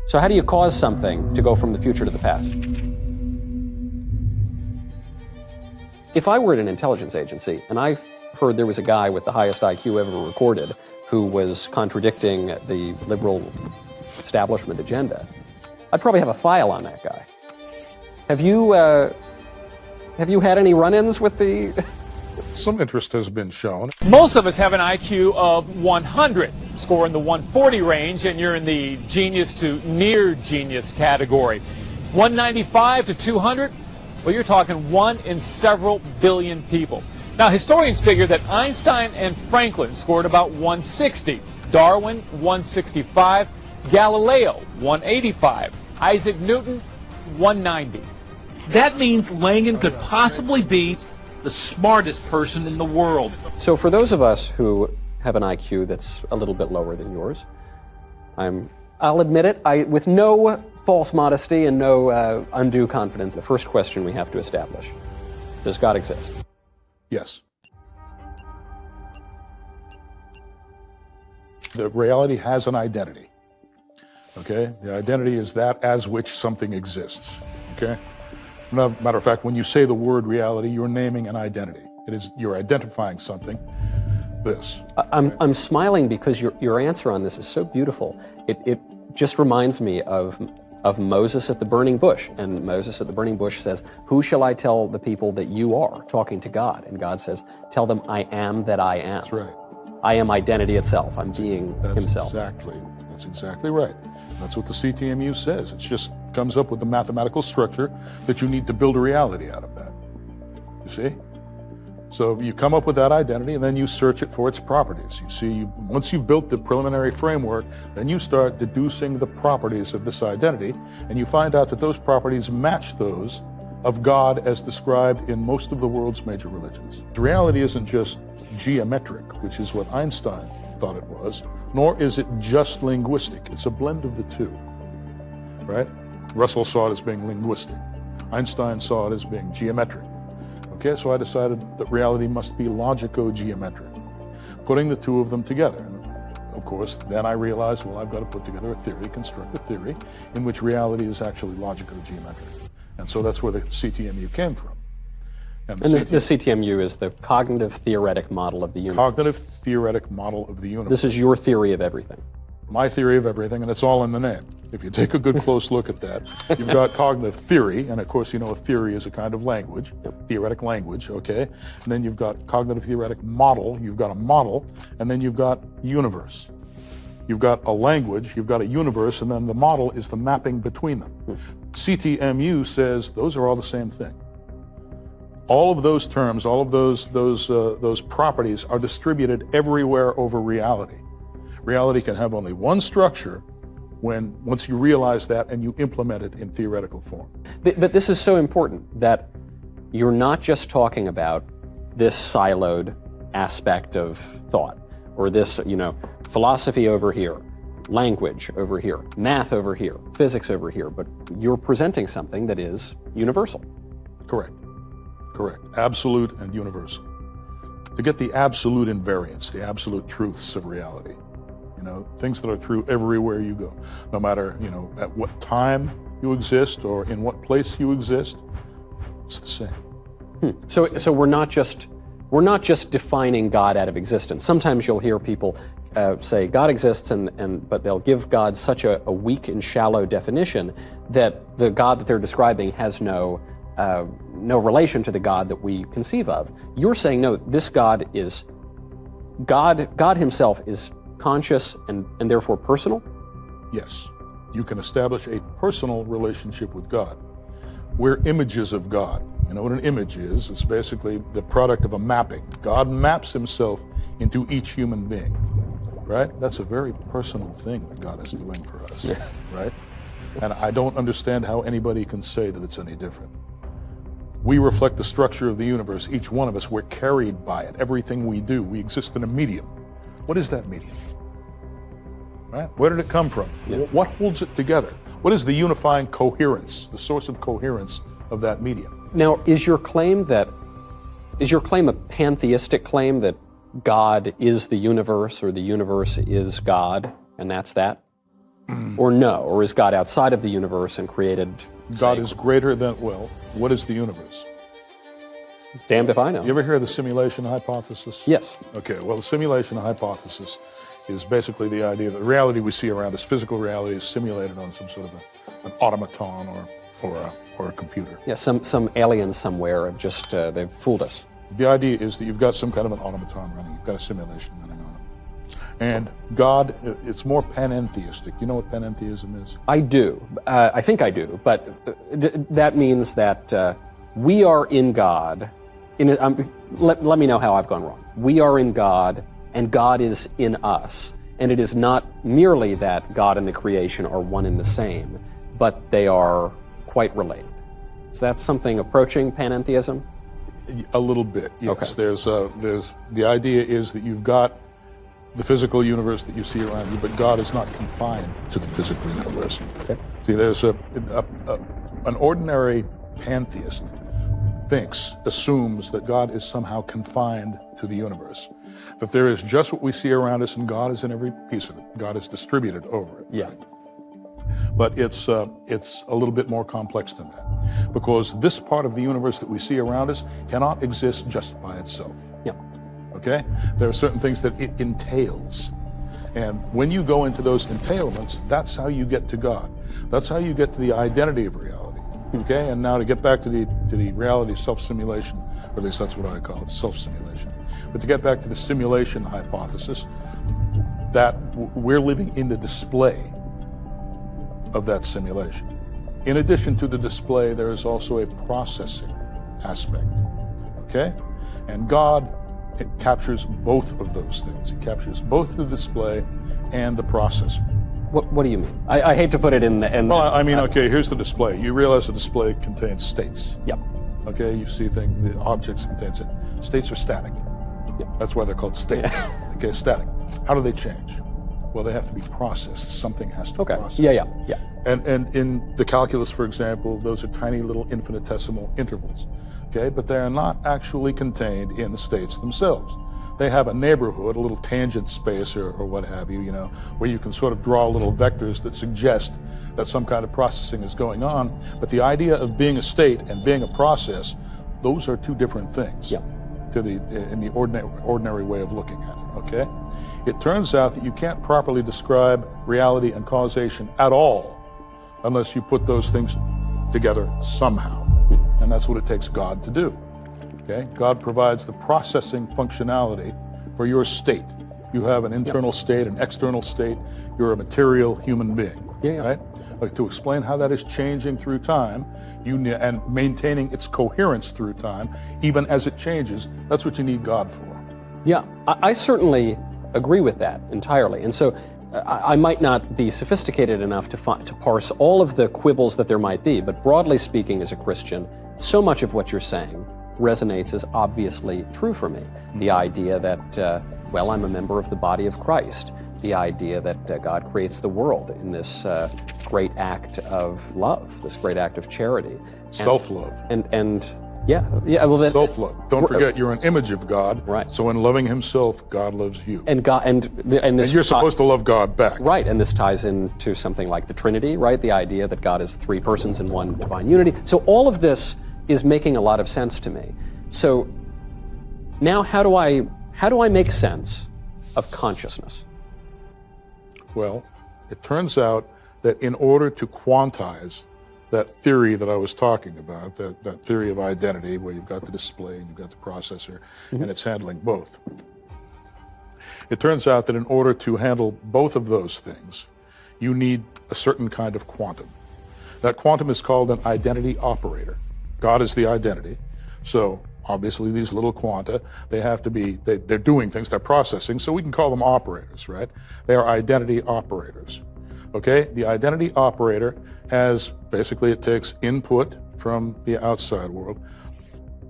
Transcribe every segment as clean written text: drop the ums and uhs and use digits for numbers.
So how do you cause something to go from the future to the past? If I were at an intelligence agency and I heard there was a guy with the highest IQ ever recorded who was contradicting the liberal establishment agenda, I'd probably have a file on that guy. Have you had any run-ins with the... Some interest has been shown. Most of us have an IQ of 100, score in the 140 range, and you're in the genius to near genius category. 195 to 200, well, you're talking 1 in several billion people. Now, historians figure that Einstein and Franklin scored about 160, Darwin 165, Galileo 185, Isaac Newton 190. That means Langan could possibly be the smartest person in the world. So for those of us who have an IQ that's a little bit lower than yours, I'll admit it, with no false modesty and no undue confidence, the first question we have to establish: does God exist? Yes. The reality has an identity. Okay? The identity is that as which something exists. Okay? Matter of fact, when you say the word reality, you're naming an identity. You're identifying something. This. I'm smiling because your answer on this is so beautiful. It just reminds me of Moses at the burning bush. And Moses at the burning bush says, "Who shall I tell the people that you are?" Talking to God. And God says, "Tell them I am that I am." That's right. I am identity itself. I'm being himself. That's exactly right. That's what the CTMU says. It just comes up with the mathematical structure that you need to build a reality out of that. You see? So you come up with that identity and then you search it for its properties. You see, once you've built the preliminary framework, then you start deducing the properties of this identity, and you find out that those properties match those of God as described in most of the world's major religions. The reality isn't just geometric, which is what Einstein thought it was, nor is it just linguistic. It's a blend of the two, right? Russell saw it as being linguistic. Einstein saw it as being geometric. Okay, so I decided that reality must be logico-geometric, putting the two of them together. And of course, then I realized, well, I've got to put together a theory, construct a theory, in which reality is actually logico-geometric. And so that's where the CTMU came from. And the CTMU is the cognitive theoretic model of the universe. Cognitive theoretic model of the universe. This is your theory of everything. My theory of everything, and it's all in the name. If you take a good close look at that, you've got cognitive theory, and of course you know a theory is a kind of language, theoretic language, okay? And then you've got cognitive theoretic model, you've got a model, and then you've got universe. You've got a language, you've got a universe, and then the model is the mapping between them. CTMU says those are all the same thing. All of those terms, all of those properties are distributed everywhere over reality. Reality can have only one structure once you realize that and you implement it in theoretical form. But this is so important that you're not just talking about this siloed aspect of thought, or this, philosophy over here, language over here, math over here, physics over here, but you're presenting something that is universal. Correct. Absolute and universal. To get the absolute invariance, the absolute truths of reality. Things that are true everywhere you go, no matter, at what time you exist or in what place you exist, it's the same. So we're not just defining God out of existence. Sometimes you'll hear people say God exists, but they'll give God such a weak and shallow definition that the God that they're describing has no relation to the God that we conceive of. You're saying, no, this God is God himself is conscious and therefore personal? Yes. You can establish a personal relationship with God. We're images of God. You know what an image is? It's basically the product of a mapping. God maps himself into each human being, right? That's a very personal thing that God is doing for us, right? And I don't understand how anybody can say that it's any different. We reflect the structure of the universe. Each one of us, we're carried by it. Everything we do, we exist in a medium. What is that medium? Right? Where did it come from? What holds it together? What is the unifying coherence, the source of coherence of that medium? Now, is your claim a pantheistic claim that God is the universe or the universe is God, and that's that? Or no? Or is God outside of the universe and created? God is greater than, well, what is the universe? Damned if I know. You ever hear of the simulation hypothesis? Yes. Okay, well, the simulation hypothesis is basically the idea that the reality we see around us, physical reality, is simulated on some sort of an automaton or a computer. Yeah, some aliens somewhere have just, they've fooled us. The idea is that you've got some kind of an automaton running, you've got a simulation running on it. And God, it's more panentheistic. You know what panentheism is? I do. I think I do. But that means that we are in God. Let me know how I've gone wrong. We are in God, and God is in us. And it is not merely that God and the creation are one and the same, but they are quite related. Is that something approaching panentheism? A little bit, yes. Okay. There's the idea is that you've got the physical universe that you see around you, but God is not confined to the physical universe. Okay. See, there's an ordinary pantheist assumes that God is somehow confined to the universe, that there is just what we see around us, and God is in every piece of it. God is distributed over it. Yeah. But it's a little bit more complex than that, because this part of the universe that we see around us cannot exist just by itself. Yeah. Okay? There are certain things that it entails. And when you go into those entailments, that's how you get to God. That's how you get to the identity of reality. Okay? And now to get back to the reality of self-simulation, or at least that's what I call it, self-simulation. But to get back to the simulation hypothesis, that we're living in the display of that simulation. In addition to the display, there is also a processing aspect. Okay? And God, it captures both of those things. It captures both the display and the processor. What do you mean? I hate to put it in the... Well, I mean, okay, here's the display. You realize the display contains states. Yep. Okay, you see things, the objects contains it. States are static. Yep. That's why they're called states. Okay, static. How do they change? Well, they have to be processed. Something has to be processed. Yeah. And in the calculus, for example, those are tiny little infinitesimal intervals. Okay, but they are not actually contained in the states themselves. They have a neighborhood, a little tangent space or what have you, where you can sort of draw little vectors that suggest that some kind of processing is going on. But the idea of being a state and being a process, those are two different things. Yeah. In the ordinary way of looking at it, okay? It turns out that you can't properly describe reality and causation at all unless you put those things together somehow. And that's what it takes God to do, okay? God provides the processing functionality for your state. You have an internal state, an external state. You're a material human being, right? Like, to explain how that is changing through time, and maintaining its coherence through time, even as it changes, that's what you need God for. Yeah, I certainly agree with that entirely. And so I might not be sophisticated enough to parse all of the quibbles that there might be, but broadly speaking, as a Christian, so much of what you're saying resonates as obviously true for me. The idea that, well, I'm a member of the body of Christ. The idea that God creates the world in this great act of love, this great act of charity. Self-love. Well, self-love. Don't forget, you're an image of God. Right. So in loving Himself, God loves you. And you're supposed to love God back. Right. And this ties into something like the Trinity, right? The idea that God is three persons in one divine unity. So all of this is making a lot of sense to me. So now, how do I make sense of consciousness? Well, it turns out that in order to quantize that theory that I was talking about, that theory of identity, where you've got the display and you've got the processor, and it's handling both. It turns out that in order to handle both of those things, you need a certain kind of quantum. That quantum is called an identity operator. God is the identity. So obviously these little quanta, they have to be, they're doing things, they're processing, so we can call them operators, right? They are identity operators. Okay, the identity operator has, basically it takes input from the outside world,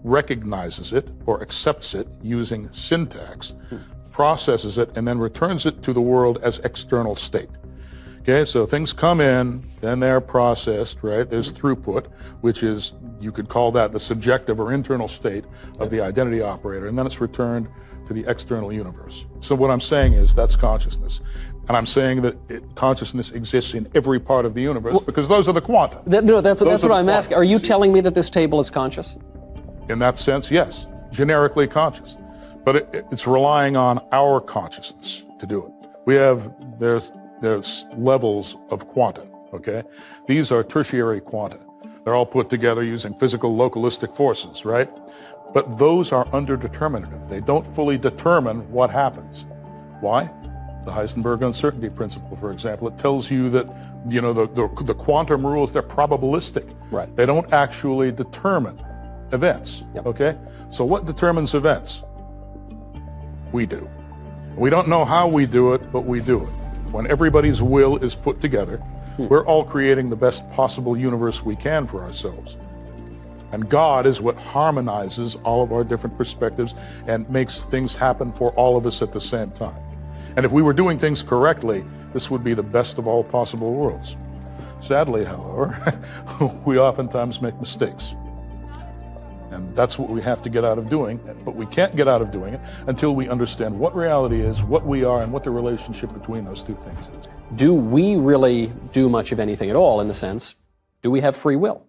recognizes it or accepts it using syntax, processes it, and then returns it to the world as external state. Okay, so things come in, then they're processed, right? There's throughput, which is, you could call that the subjective or internal state of the identity operator, and then it's returned to the external universe. So what I'm saying is that's consciousness. And I'm saying that consciousness exists in every part of the universe because those are the quanta. That's what I'm asking. Are you telling me that this table is conscious? In that sense, yes, generically conscious. But it's relying on our consciousness to do it. There's levels of quanta, okay? These are tertiary quanta. They're all put together using physical localistic forces, right? But those are underdeterminative. They don't fully determine what happens. Why? The Heisenberg uncertainty principle, for example, it tells you that, the quantum rules, they're probabilistic. Right. They don't actually determine events, okay? So what determines events? We do. We don't know how we do it, but we do it. When everybody's will is put together, we're all creating the best possible universe we can for ourselves. And God is what harmonizes all of our different perspectives and makes things happen for all of us at the same time. And if we were doing things correctly, this would be the best of all possible worlds. Sadly, however, we oftentimes make mistakes. And that's what we have to get out of doing, but we can't get out of doing it until we understand what reality is, what we are, and what the relationship between those two things is. Do we really do much of anything at all in the sense, do we have free will?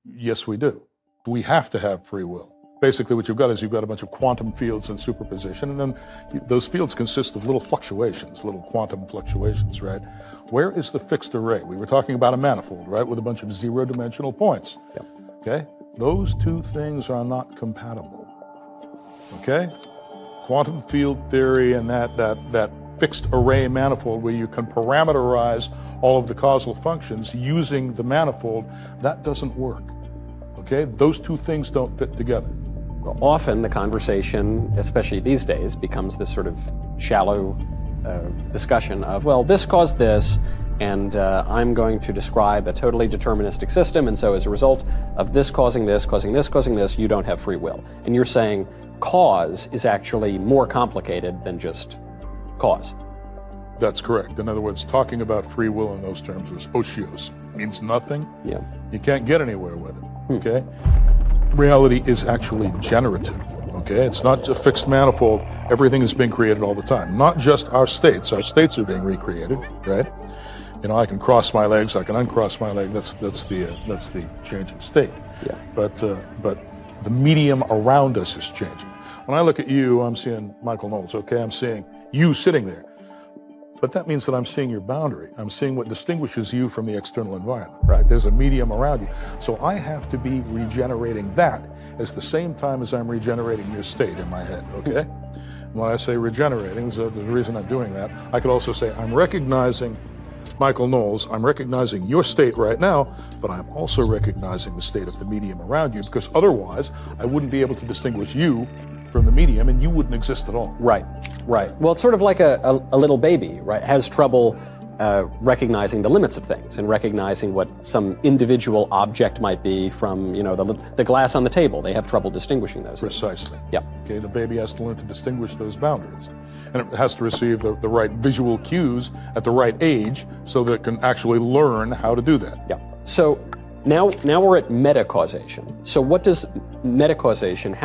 Yes, we do. We have to have free will. Basically, what you've got is you've got a bunch of quantum fields in superposition, and then those fields consist of little fluctuations, little quantum fluctuations, right? Where is the fixed array? We were talking about a manifold, right, with a bunch of zero-dimensional points. Yep. Okay? Those two things are not compatible. Okay? Quantum field theory and that fixed array manifold where you can parameterize all of the causal functions using the manifold, that doesn't work. Okay? Those two things don't fit together. Well, often the conversation, especially these days, becomes this sort of shallow discussion of, well, this caused this, and I'm going to describe a totally deterministic system, and so as a result of this causing this, causing this, causing this, you don't have free will. And you're saying cause is actually more complicated than just cause. That's correct. In other words, talking about free will in those terms is osios. It means nothing. Yeah. You can't get anywhere with it. Okay? Reality is actually generative. Okay? It's not just a fixed manifold. Everything is being created all the time. Not just our states. Our states are being recreated, right? I can cross my legs, I can uncross my leg. That's the changing state. Yeah. But the medium around us is changing. When I look at you, I'm seeing Michael Knowles. Okay, I'm seeing you sitting there. But that means that I'm seeing your boundary. I'm seeing what distinguishes you from the external environment. Right? There's a medium around you. So I have to be regenerating that at the same time as I'm regenerating your state in my head. Okay. When I say regenerating, there's a reason I'm doing that. I could also say I'm recognizing Michael Knowles, I'm recognizing your state right now, but I'm also recognizing the state of the medium around you, because otherwise I wouldn't be able to distinguish you from the medium and you wouldn't exist at all. Right. Well, it's sort of like a little baby, right? Has trouble recognizing the limits of things and recognizing what some individual object might be from, the glass on the table. They have trouble distinguishing those things. Precisely. Yeah. Okay, the baby has to learn to distinguish those boundaries. And it has to receive the right visual cues at the right age so that it can actually learn how to do that. Yeah. So now we're at metacausation. So what does metacausation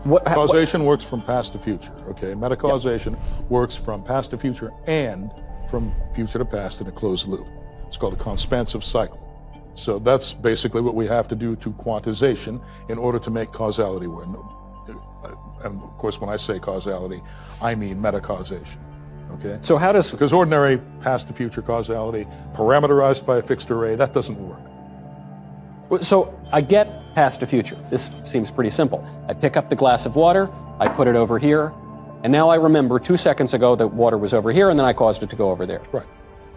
Causation works from past to future. Okay, metacausation works from past to future and from future to past in a closed loop. It's called a conspansive cycle. So that's basically what we have to do to quantization in order to make causality work. And of course, when I say causality, I mean metacausation. Okay? So how does... Because ordinary past to future causality, parameterized by a fixed array, that doesn't work. So I get past to future. This seems pretty simple. I pick up the glass of water, I put it over here, and now I remember 2 seconds ago that water was over here, and then I caused it to go over there. Right.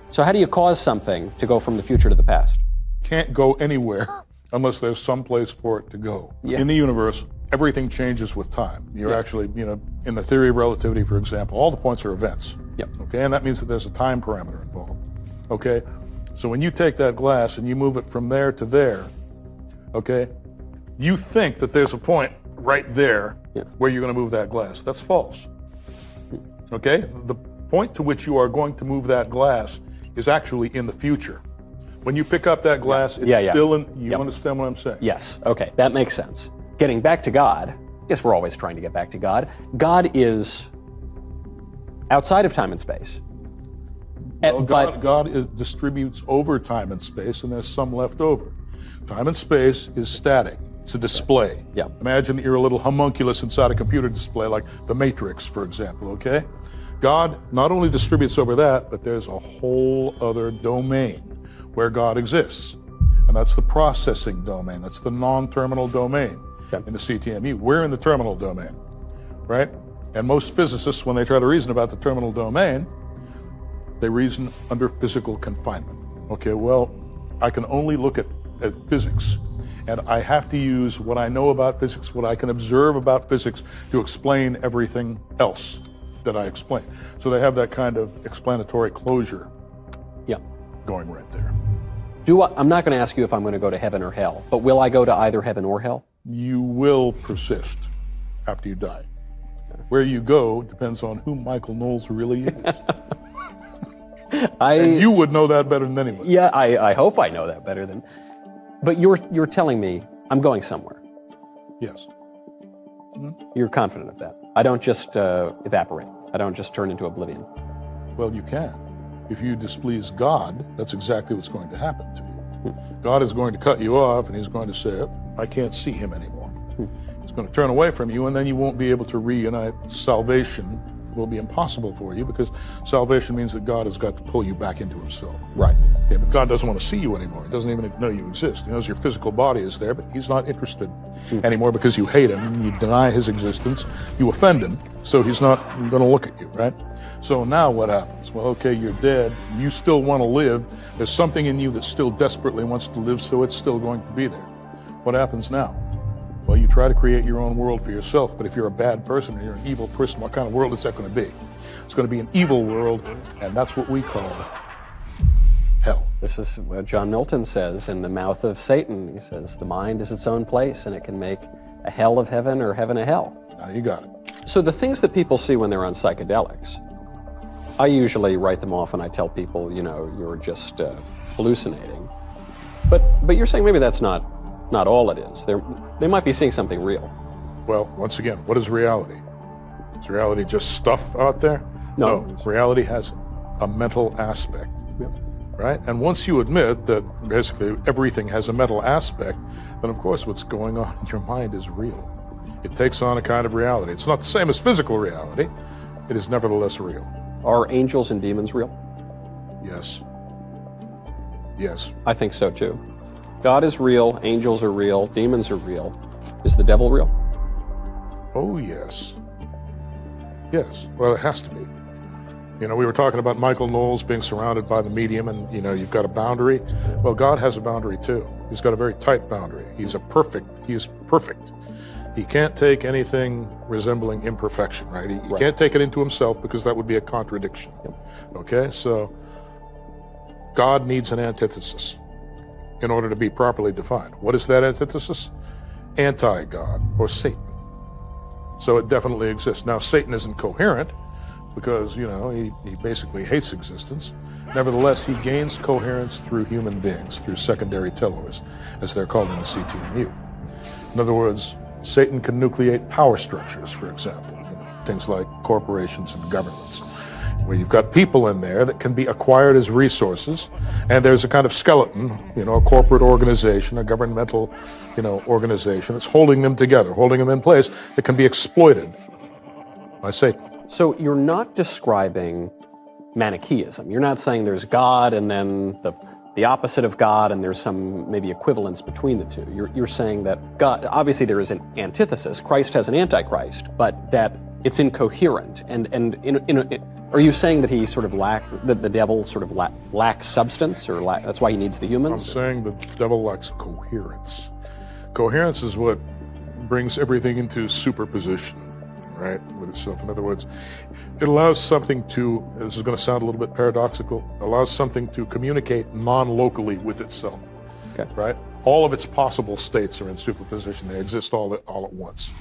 So how do you cause something to go from the future to the past? Can't go anywhere unless there's some place for it to go. Yeah. In the universe, everything changes with time. You're actually, in the theory of relativity, for example, all the points are events. Yep. Okay, and that means that there's a time parameter involved. Okay, so when you take that glass and you move it from there to there, okay, you think that there's a point right there where you're going to move that glass. That's false. Okay, the point to which you are going to move that glass is actually in the future. When you pick up that glass, it's Yeah. still in, you understand what I'm saying? Yes, okay, that makes sense. Getting back to God, I guess we're always trying to get back to God. God is outside of time and space. Well, God distributes over time and space, and there's some left over. Time and space is static. It's a display. Yeah. Imagine that you're a little homunculus inside a computer display, like the Matrix, for example, okay? God not only distributes over that, but there's a whole other domain where God exists. And that's the processing domain. That's the non-terminal domain in the CTMU. We're in the terminal domain, right? And most physicists, when they try to reason about the terminal domain, they reason under physical confinement. Okay, well, I can only look at physics, and I have to use what I know about physics, what I can observe about physics, to explain everything else that I explain. So they have that kind of explanatory closure going right there. I'm not going to ask you if I'm going to go to heaven or hell, but will I go to either heaven or hell? You will persist after you die. Where you go depends on who Michael Knowles really is. And you would know that better than anyone. Yeah, I hope I know that better than. But you're telling me I'm going somewhere. Yes. You're confident of that. I don't just evaporate. I don't just turn into oblivion. Well, you can. If you displease God, that's exactly what's going to happen to you. God is going to cut you off, and he's going to say, I can't see him anymore. He's going to turn away from you, and then you won't be able to reunite. Salvation will be impossible for you, because salvation means that God has got to pull you back into himself. Right. Okay, but God doesn't want to see you anymore. He doesn't even know you exist. He knows your physical body is there, but he's not interested anymore, because you hate him, you deny his existence, you offend him, so he's not going to look at you, right? So now what happens? Well, okay, you're dead. You still want to live. There's something in you that still desperately wants to live, so it's still going to be there. What happens now? Well, you try to create your own world for yourself, but if you're a bad person or you're an evil person, what kind of world is that going to be? It's going to be an evil world, and that's what we call hell. This is what John Milton says in The Mouth of Satan. He says, the mind is its own place, and it can make a hell of heaven or heaven a hell. Now you got it. So the things that people see when they're on psychedelics, I usually write them off and I tell people, you're just hallucinating. But you're saying maybe that's not all it is. They might be seeing something real. Well, once again, what is reality? Is reality just stuff out there? No. Reality has a mental aspect, right? And once you admit that basically everything has a mental aspect, then of course what's going on in your mind is real. It takes on a kind of reality. It's not the same as physical reality. It is nevertheless real. Are angels and demons real? Yes. Yes. I think so too. God is real, angels are real, demons are real. Is the devil real? Oh, yes. Yes. Well, it has to be. We were talking about Michael Knowles being surrounded by the medium, and, you've got a boundary. Well, God has a boundary too. He's got a very tight boundary. He is perfect. He can't take anything resembling imperfection, right? He can't take it into himself, because that would be a contradiction. Okay, so God needs an antithesis in order to be properly defined. What is that antithesis? Anti-God, or Satan. So it definitely exists. Now, Satan isn't coherent, because, he basically hates existence. Nevertheless, he gains coherence through human beings, through secondary tellers, as they're called in the CTMU. In other words, Satan can nucleate power structures, for example, things like corporations and governments, where you've got people in there that can be acquired as resources, and there's a kind of skeleton, a corporate organization, a governmental, organization that's holding them together, holding them in place, that can be exploited by Satan. So you're not describing Manichaeism. You're not saying there's God and then the opposite of God, and there's some maybe equivalence between the two. You're saying that God, obviously there is an antithesis. Christ has an antichrist, but that it's incoherent. Are you saying that he sort of that the devil sort of lacks substance, or that's why he needs the humans? I'm saying the devil lacks coherence. Coherence is what brings everything into superposition, right, with itself. In other words, it allows something to, this is going to sound a little bit paradoxical, allows something to communicate non-locally with itself, right? All of its possible states are in superposition. They exist all at once.